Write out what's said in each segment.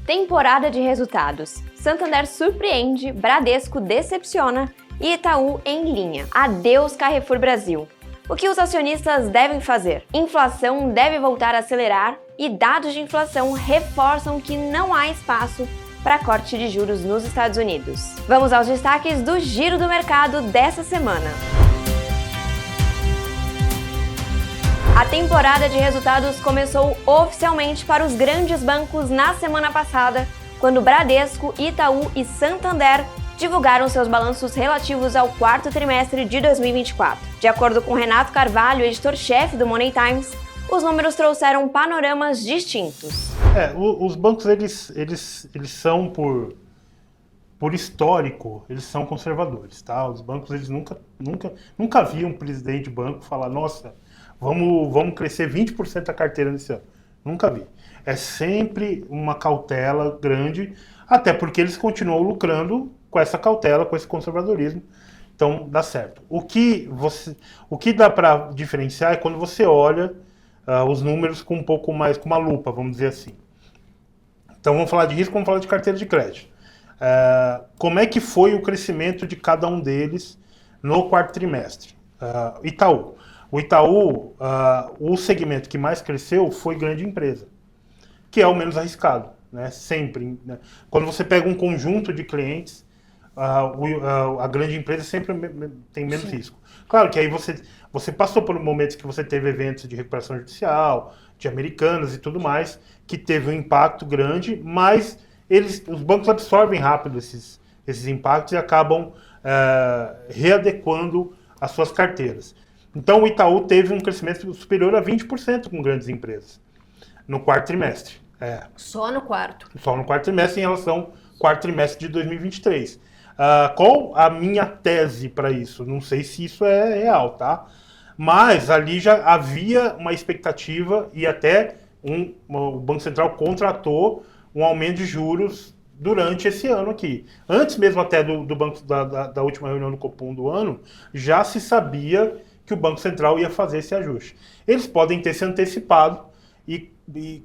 Temporada de resultados. Santander surpreende, Bradesco decepciona e Itaú em linha. Adeus Carrefour Brasil. O que os acionistas devem fazer? Inflação deve voltar a acelerar e dados de inflação reforçam que não há espaço para corte de juros nos Estados Unidos. Vamos aos destaques do Giro do Mercado dessa semana. A temporada de resultados começou oficialmente para os grandes bancos na semana passada, quando Bradesco, Itaú e Santander divulgaram seus balanços relativos ao quarto trimestre de 2024. De acordo com Renato Carvalho, editor-chefe do Money Times, os números trouxeram panoramas distintos. Os bancos eles são por histórico, eles são conservadores, tá? Os bancos eles nunca vi um presidente de banco falar, nossa, vamos crescer 20% a carteira nesse ano. Nunca vi. É sempre uma cautela grande, até porque eles continuam lucrando com essa cautela, com esse conservadorismo. Então, dá certo. O que dá para diferenciar é quando você olha os números com um pouco mais, com uma lupa, vamos dizer assim. Então, vamos falar de risco, vamos falar de carteira de crédito. Como é que foi o crescimento de cada um deles no quarto trimestre? Itaú. O Itaú, o segmento que mais cresceu foi grande empresa, que é o menos arriscado, né? Sempre. Né? Quando você pega um conjunto de clientes, a grande empresa sempre tem menos risco. Claro que aí você passou por momentos que você teve eventos de recuperação judicial, de Americanas e tudo mais, que teve um impacto grande, mas os bancos absorvem rápido esses impactos e acabam readequando as suas carteiras. Então, o Itaú teve um crescimento superior a 20% com grandes empresas no quarto trimestre. Só no quarto? Só no quarto trimestre em relação ao quarto trimestre de 2023. Qual a minha tese para isso? Não sei se isso é real, tá? Mas ali já havia uma expectativa e até o Banco Central contratou um aumento de juros durante esse ano aqui. Antes mesmo até do banco da última reunião do Copom do ano, já se sabia que o Banco Central ia fazer esse ajuste. Eles podem ter se antecipado e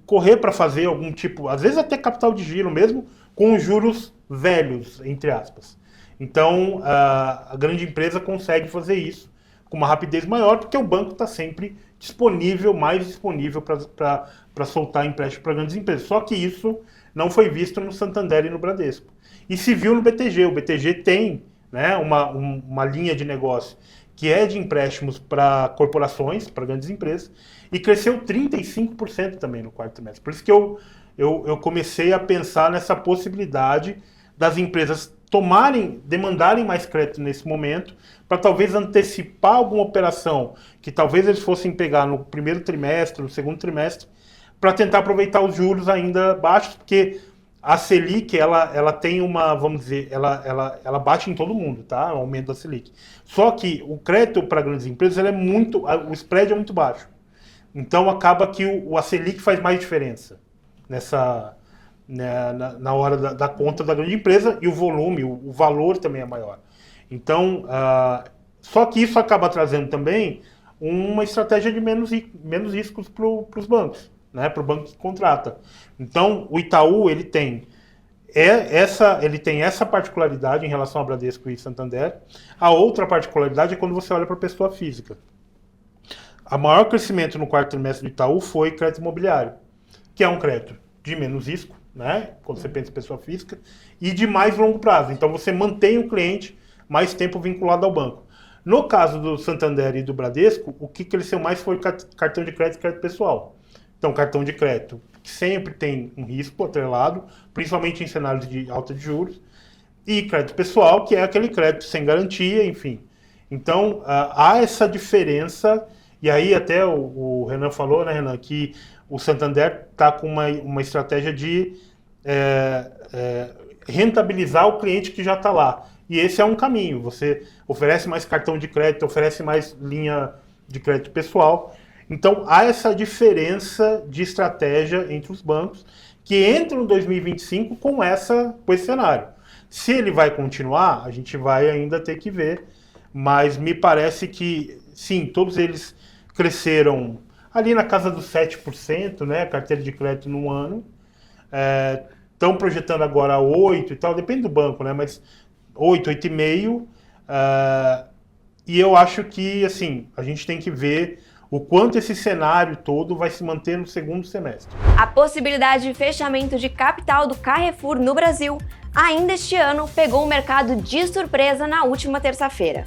correr para fazer algum tipo, às vezes até capital de giro mesmo, com os juros velhos, entre aspas. Então, a grande empresa consegue fazer isso com uma rapidez maior, porque o banco está sempre disponível, mais disponível para soltar empréstimo para grandes empresas. Só que isso não foi visto no Santander e no Bradesco. E se viu no BTG. O BTG tem, né, uma linha de negócio que é de empréstimos para corporações, para grandes empresas, e cresceu 35% também no quarto trimestre. Por isso que eu comecei a pensar nessa possibilidade das empresas demandarem mais crédito nesse momento, para talvez antecipar alguma operação que talvez eles fossem pegar no primeiro trimestre, no segundo trimestre, para tentar aproveitar os juros ainda baixos, porque a Selic, ela tem uma, vamos dizer, ela bate em todo mundo, tá? O aumento da Selic. Só que o crédito para grandes empresas, o spread é muito baixo. Então acaba que a Selic faz mais diferença na hora da conta da grande empresa, e o volume, o valor também é maior. Então, só que isso acaba trazendo também uma estratégia de menos riscos para os bancos. Né, para o banco que contrata. Então, o Itaú ele tem essa particularidade em relação ao Bradesco e Santander. A outra particularidade é quando você olha para a pessoa física. O maior crescimento no quarto trimestre do Itaú foi crédito imobiliário, que é um crédito de menos risco, né, quando você pensa em pessoa física, e de mais longo prazo. Então, você mantém o cliente mais tempo vinculado ao banco. No caso do Santander e do Bradesco, o que cresceu mais foi cartão de crédito e crédito pessoal. Então, cartão de crédito sempre tem um risco atrelado, principalmente em cenários de alta de juros, e crédito pessoal, que é aquele crédito sem garantia, enfim. Então, há essa diferença, e aí até o Renan falou, né, Renan, que o Santander está com uma estratégia de rentabilizar o cliente que já está lá. E esse é um caminho, você oferece mais cartão de crédito, oferece mais linha de crédito pessoal. Então, há essa diferença de estratégia entre os bancos que entram em 2025 com esse cenário. Se ele vai continuar, a gente vai ainda ter que ver, mas me parece que, sim, todos eles cresceram ali na casa dos 7%, né, carteira de crédito no ano. estão projetando agora 8 e tal, depende do banco, né? Mas 8, 8,5. E eu acho que, assim, a gente tem que ver o quanto esse cenário todo vai se manter no segundo semestre. A possibilidade de fechamento de capital do Carrefour no Brasil ainda este ano pegou o mercado de surpresa na última terça-feira.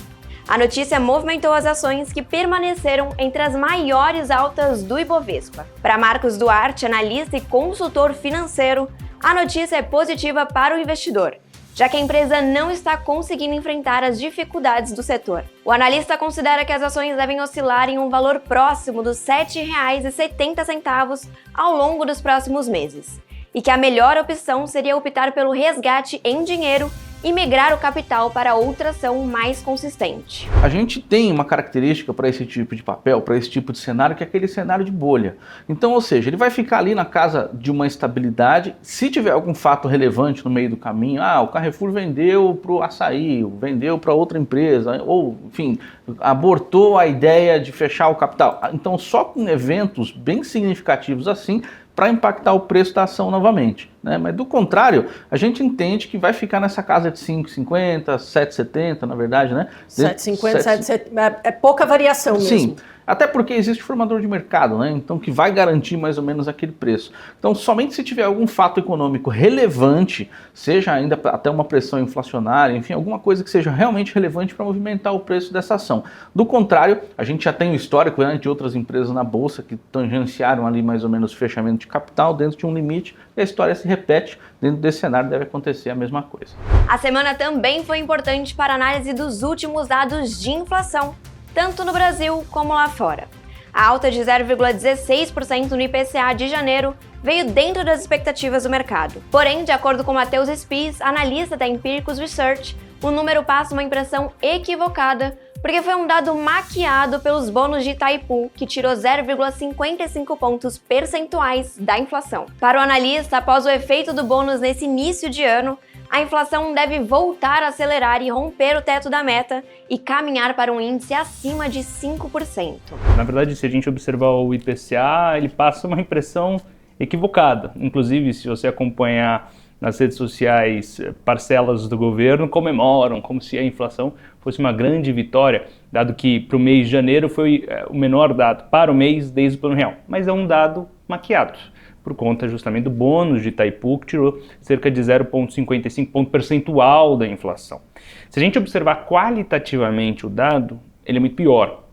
A notícia movimentou as ações que permaneceram entre as maiores altas do Ibovespa. Para Marcos Duarte, analista e consultor financeiro, a notícia é positiva para o investidor, já que a empresa não está conseguindo enfrentar as dificuldades do setor. O analista considera que as ações devem oscilar em um valor próximo dos R$ 7,70 ao longo dos próximos meses, e que a melhor opção seria optar pelo resgate em dinheiro e migrar o capital para outra ação mais consistente. A gente tem uma característica para esse tipo de papel, para esse tipo de cenário, que é aquele cenário de bolha. Então, ou seja, ele vai ficar ali na casa de uma estabilidade. Se tiver algum fato relevante no meio do caminho, o Carrefour vendeu para o Açaí, vendeu para outra empresa, ou, enfim, abortou a ideia de fechar o capital. Então, só com eventos bem significativos assim, para impactar o preço da ação novamente, né? Mas do contrário, a gente entende que vai ficar nessa casa de 5,50, 7,70, na verdade, né? 7,50, 7,70, é pouca variação mesmo. Sim, até porque existe formador de mercado, né? Então que vai garantir mais ou menos aquele preço. Então somente se tiver algum fato econômico relevante, seja ainda até uma pressão inflacionária, enfim, alguma coisa que seja realmente relevante para movimentar o preço dessa ação. Do contrário, a gente já tem o histórico, né, de outras empresas na bolsa que tangenciaram ali mais ou menos o fechamento de capital dentro de um limite, e a história se repete. Dentro desse cenário deve acontecer a mesma coisa. A semana também foi importante para a análise dos últimos dados de inflação, tanto no Brasil como lá fora. A alta de 0,16% no IPCA de janeiro veio dentro das expectativas do mercado. Porém, de acordo com Matheus Spies, analista da Empiricus Research, o número passa uma impressão equivocada, porque foi um dado maquiado pelos bônus de Itaipu, que tirou 0,55 pontos percentuais da inflação. Para o analista, após o efeito do bônus nesse início de ano, a inflação deve voltar a acelerar e romper o teto da meta e caminhar para um índice acima de 5%. Na verdade, se a gente observar o IPCA, ele passa uma impressão equivocada. Inclusive, se você acompanhar nas redes sociais, parcelas do governo comemoram como se a inflação fosse uma grande vitória, dado que para o mês de janeiro foi o menor dado para o mês desde o Plano Real. Mas é um dado maquiado, por conta justamente do bônus de Itaipu, que tirou cerca de 0,55 ponto percentual da inflação. Se a gente observar qualitativamente o dado, ele é muito pior.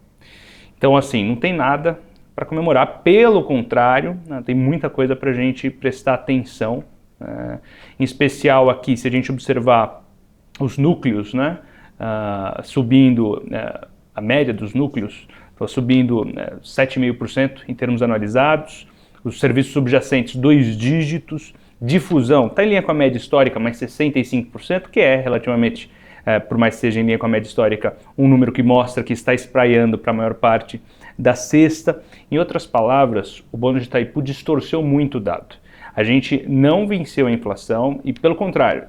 Então, assim, não tem nada para comemorar, pelo contrário, né, tem muita coisa para a gente prestar atenção. Em especial aqui, se a gente observar os núcleos, né, subindo, a média dos núcleos, subindo 7,5% em termos anualizados, os serviços subjacentes 2 dígitos, difusão está em linha com a média histórica, mas 65%, que é relativamente, por mais que seja em linha com a média histórica, um número que mostra que está espraiando para a maior parte da cesta. Em outras palavras, o bônus de Itaipu distorceu muito o dado. A gente não venceu a inflação e, pelo contrário,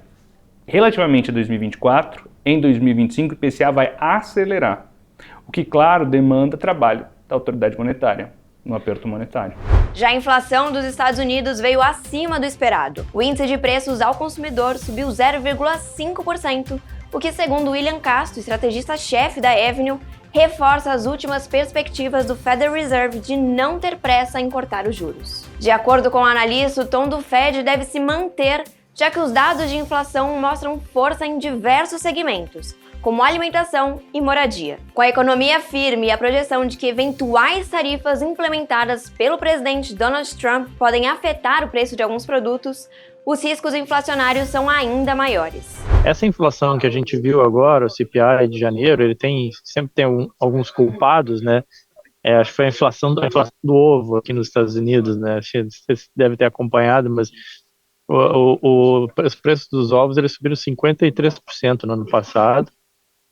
relativamente a 2024, em 2025 o IPCA vai acelerar, o que, claro, demanda trabalho da autoridade monetária no aperto monetário. Já a inflação dos Estados Unidos veio acima do esperado. O índice de preços ao consumidor subiu 0,5%, o que, segundo William Castro, estrategista-chefe da Avenue, reforça as últimas perspectivas do Federal Reserve de não ter pressa em cortar os juros. De acordo com o analista, o tom do Fed deve se manter, já que os dados de inflação mostram força em diversos segmentos, como alimentação e moradia. Com a economia firme e a projeção de que eventuais tarifas implementadas pelo presidente Donald Trump podem afetar o preço de alguns produtos, os riscos inflacionários são ainda maiores. Essa inflação que a gente viu agora, o CPI de janeiro, ele sempre tem alguns culpados, né? Acho que foi a inflação do ovo aqui nos Estados Unidos, né? Você deve ter acompanhado, mas os preços dos ovos eles subiram 53% no ano passado,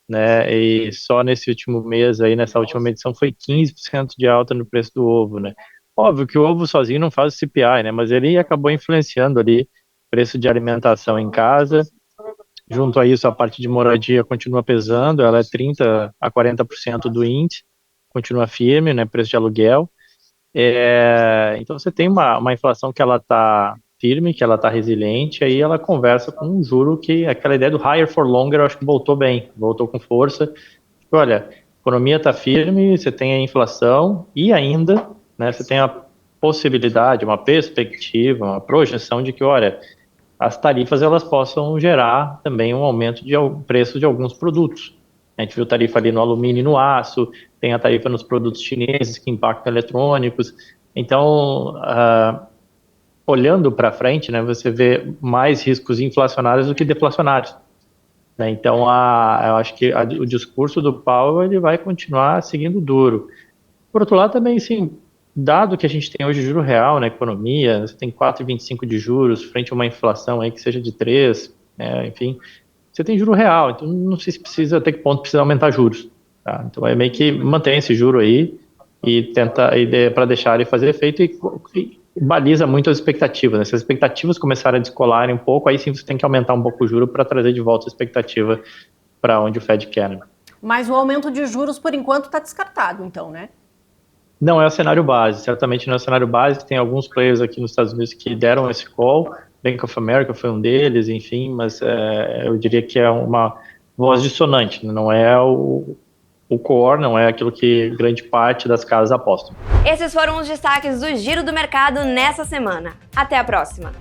né? E só nesse último mês, aí, nessa última medição, foi 15% de alta no preço do ovo, né? Óbvio que o ovo sozinho não faz o CPI, né? Mas ele acabou influenciando ali o preço de alimentação em casa. Junto a isso, a parte de moradia continua pesando, ela é 30% a 40% do índice, continua firme, né, preço de aluguel. Então você tem uma inflação que ela está firme, que ela está resiliente, aí ela conversa com um juro que aquela ideia do higher for longer, eu acho que voltou bem, voltou com força. Olha, a economia está firme, você tem a inflação e ainda, né, você tem a possibilidade, uma perspectiva, uma projeção de que, olha, as tarifas elas possam gerar também um aumento de preço de alguns produtos. A gente viu tarifa ali no alumínio e no aço, tem a tarifa nos produtos chineses que impactam eletrônicos. Então, olhando para frente, né, você vê mais riscos inflacionários do que deflacionários. Né? Então, eu acho que o discurso do Powell ele vai continuar seguindo duro. Por outro lado, também, sim, dado que a gente tem hoje juro real na economia, você tem 4,25 de juros frente a uma inflação aí que seja de 3, né, enfim, você tem juro real, então não sei se precisa, até que ponto precisa aumentar juros. Tá? Então é meio que mantém esse juro aí e tenta, para deixar ele fazer efeito e baliza muito as expectativas. Né? Se as expectativas começarem a descolarem um pouco, aí sim você tem que aumentar um pouco o juro para trazer de volta a expectativa para onde o Fed quer. Né? Mas o aumento de juros, por enquanto, está descartado, então, né? Não é o cenário base, certamente não é o cenário base. Tem alguns players aqui nos Estados Unidos que deram esse call, Bank of America foi um deles, enfim, mas eu diria que é uma voz dissonante, não é o core, não é aquilo que grande parte das casas apostam. Esses foram os destaques do Giro do Mercado nessa semana. Até a próxima!